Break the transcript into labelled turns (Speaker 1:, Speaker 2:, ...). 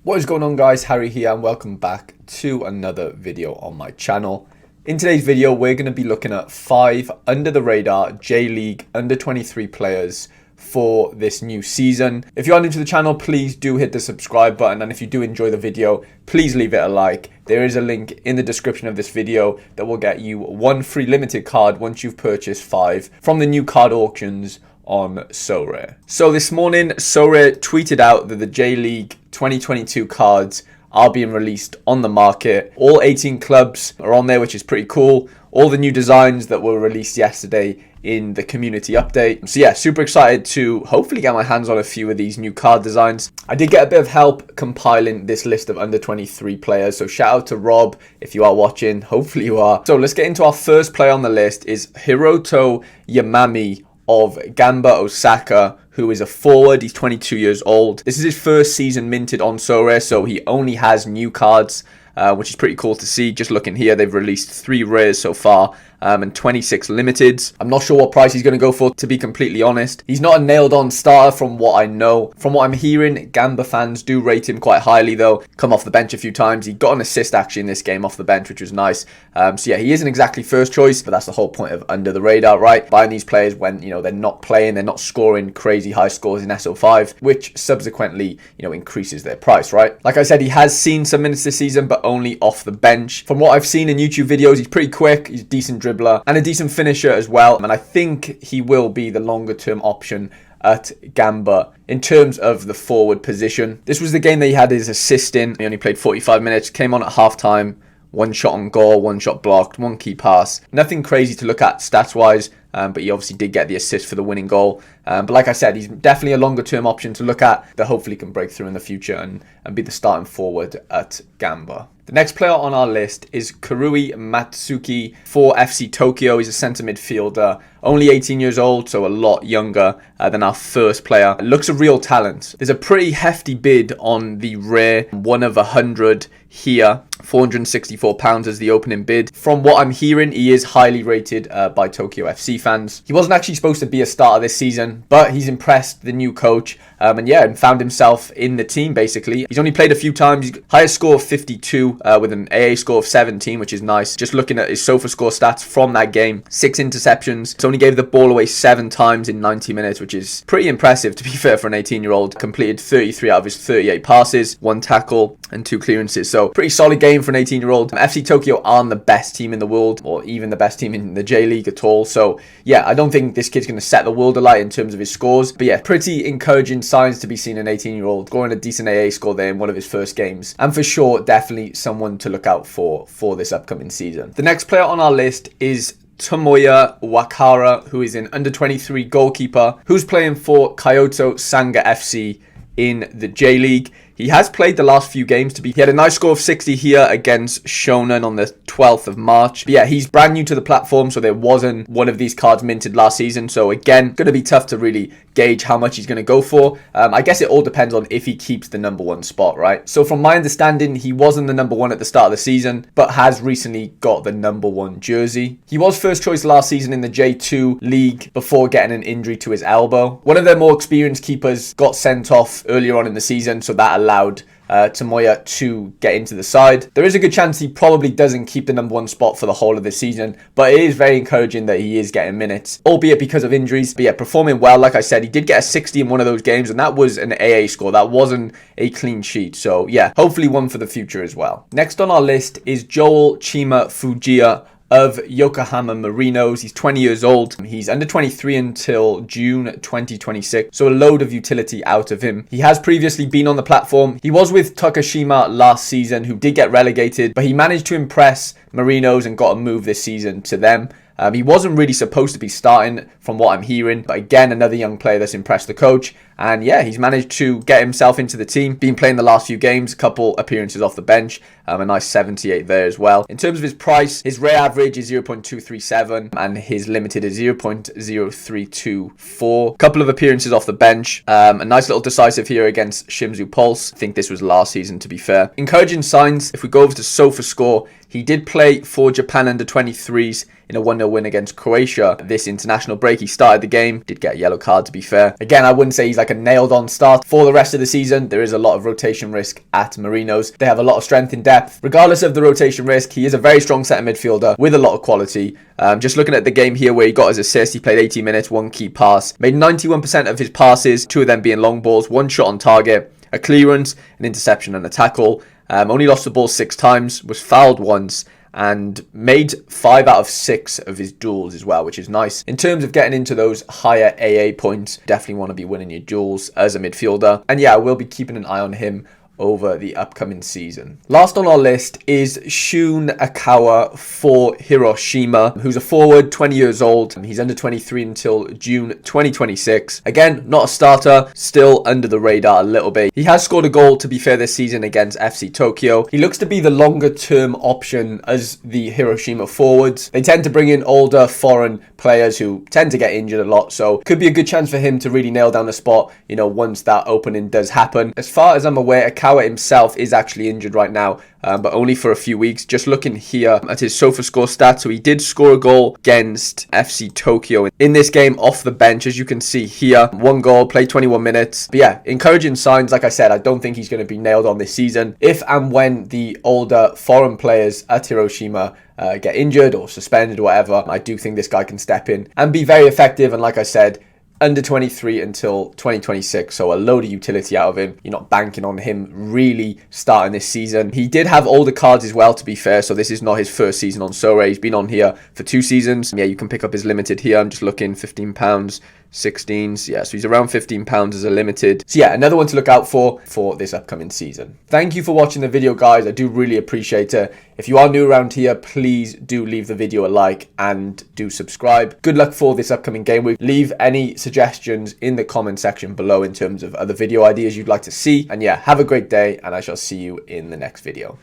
Speaker 1: What is going on, guys? Harry here and welcome back to another video on my channel. In today's video we're going to be looking at 5 under the radar J-League under 23 players for this new season. If you are new to the channel, please do hit the subscribe button, and if you do enjoy the video, please leave it a like. There is a link in the description of this video that will get you 1 free limited card once you've purchased 5 from the new card auctions on Sorare. So this morning, Sorare tweeted out that the J-League 2022 cards are being released on the market. All 18 clubs are on there, which is pretty cool. All the new designs that were released yesterday in the community update. So yeah, super excited to hopefully get my hands on a few of these new card designs. I did get a bit of help compiling this list of under 23 players, so shout out to Rob if you are watching. Hopefully you are. So let's get into our first player on the list. Is Hiroto Yamami of Gamba Osaka, who is a forward. He's 22 years old. This is his first season minted on Sorare, so he only has new cards, which is pretty cool to see. Just looking here, they've released 3 rares so far and 26 limiteds. I'm not sure what price he's going to go for, to be completely honest. He's not a nailed on starter from what I know. From what I'm hearing, Gamba fans do rate him quite highly though. Come off the bench a few times. He got an assist actually in this game off the bench, which was nice. So yeah, he isn't exactly first choice, but that's the whole point of under the radar, right? Buying these players when, they're not playing, they're not scoring crazy high scores in SO5, which subsequently, increases their price, right? Like I said, he has seen some minutes this season, but only off the bench. From what I've seen in YouTube videos, he's pretty quick. He's a decent dribbler and a decent finisher as well. And I think he will be the longer term option at Gamba in terms of the forward position. This was the game that he had his assist in. He only played 45 minutes, came on at halftime. 1 shot on goal, 1 shot blocked, 1 key pass. Nothing crazy to look at stats wise, but he obviously did get the assist for the winning goal. But like I said, he's definitely a longer term option to look at that hopefully can break through in the future and be the starting forward at Gamba. The next player on our list is Karui Matsuki for FC Tokyo. He's a centre midfielder, only 18 years old, so a lot younger than our first player. Looks a real talent. There's a pretty hefty bid on the rare 1 of 100 here. £464 as the opening bid. From what I'm hearing, he is highly rated by Tokyo FC fans. He wasn't actually supposed to be a starter this season, but he's impressed the new coach and found himself in the team basically. He's only played a few times. He's highest score of 52 with an AA score of 17, which is nice. Just looking at his SOFA score stats from that game, 6 interceptions. So only gave the ball away 7 times in 90 minutes, which is pretty impressive to be fair for an 18-year-old. Completed 33 out of his 38 passes, 1 tackle and 2 clearances. So pretty solid game for an 18-year-old. FC Tokyo aren't the best team in the world or even the best team in the J-League at all. So yeah, I don't think this kid's going to set the world alight in terms of his scores. But yeah, pretty encouraging signs to be seen an 18-year-old scoring a decent AA score there in one of his first games. And for sure, definitely someone to look out for this upcoming season. The next player on our list is Tomoya Wakara, who is an under-23 goalkeeper who's playing for Kyoto Sanga FC in the J-League. He has played the last few games he had a nice score of 60 here against Shonan on the 12th of March. But yeah, he's brand new to the platform, so there wasn't one of these cards minted last season. So again, going to be tough to really gauge how much he's going to go for. I guess it all depends on if he keeps the number 1 spot, right? So from my understanding, he wasn't the number 1 at the start of the season, but has recently got the number 1 jersey. He was first choice last season in the J2 league before getting an injury to his elbow. One of their more experienced keepers got sent off earlier on in the season, so that allowed Tomoya to get into the side. There is a good chance he probably doesn't keep the number 1 spot for the whole of the season, but it is very encouraging that he is getting minutes, albeit because of injuries. But yeah, performing well. Like I said, he did get a 60 in one of those games, and that was an AA score. That wasn't a clean sheet. So yeah, hopefully one for the future as well. Next on our list is Joel Chima Fujia of Yokohama Marinos. He's 20 years old. He's under 23 until June 2026. So a load of utility out of him. He has previously been on the platform. He was with Takashima last season, who did get relegated, but he managed to impress Marinos and got a move this season to them. He wasn't really supposed to be starting from what I'm hearing, but again, another young player that's impressed the coach. And yeah, he's managed to get himself into the team. Been playing the last few games, a couple appearances off the bench. A nice 78 there as well. In terms of his price, his rare average is 0.237 and his limited is 0.0324. Couple of appearances off the bench. A nice little decisive here against Shimizu Pulse. I think this was last season, to be fair. Encouraging signs. If we go over to SOFA score, he did play for Japan under 23s in a 1-0 win against Croatia this international break. He started the game, did get a yellow card, to be fair. Again, I wouldn't say he's like like a nailed on start for the rest of the season. There is a lot of rotation risk at Marinos. They have a lot of strength in depth. Regardless of the rotation risk, he is a very strong centre midfielder with a lot of quality. Just looking at the game here where he got his assist, he played 80 minutes, 1 key pass, made 91% of his passes, 2 of them being long balls, 1 shot on target, a clearance, an interception and a tackle. Only lost the ball 6 times, was fouled once, and made 5 out of 6 of his duels as well, which is nice. In terms of getting into those higher AA points, definitely want to be winning your duels as a midfielder. And yeah, I will be keeping an eye on him over the upcoming season. Last on our list is Shun Akawa for Hiroshima, who's a forward, 20 years old. He's under 23 until June 2026. Again, not a starter, still under the radar a little bit. He has scored a goal, to be fair, this season against FC Tokyo. He looks to be the longer term option as the Hiroshima forwards. They tend to bring in older foreign players who tend to get injured a lot, so could be a good chance for him to really nail down the spot, you know, once that opening does happen. As far as I'm aware, Akawa himself is actually injured right now, but only for a few weeks. Just looking here at his SofaScore stats, so he did score a goal against FC Tokyo in this game off the bench, as you can see here. 1 goal, played 21 minutes. But yeah, encouraging signs. Like I said, I don't think he's going to be nailed on this season. If and when the older foreign players at Hiroshima get injured or suspended or whatever, I do think this guy can step in and be very effective. And like I said, under 23 until 2026, so a load of utility out of him. You're not banking on him really starting this season. He did have older cards as well, to be fair, so this is not his first season on Sorare. He's been on here for 2 seasons. Yeah, you can pick up his limited here. I'm just looking, £15, 16s. Yeah, so he's around £15 as a limited. So yeah, another one to look out for this upcoming season. Thank you for watching the video, guys. I do really appreciate it. If you are new around here, please do leave the video a like and do subscribe. Good luck for this upcoming game week. Leave any suggestions in the comment section below in terms of other video ideas you'd like to see. And yeah, have a great day, and I shall see you in the next video.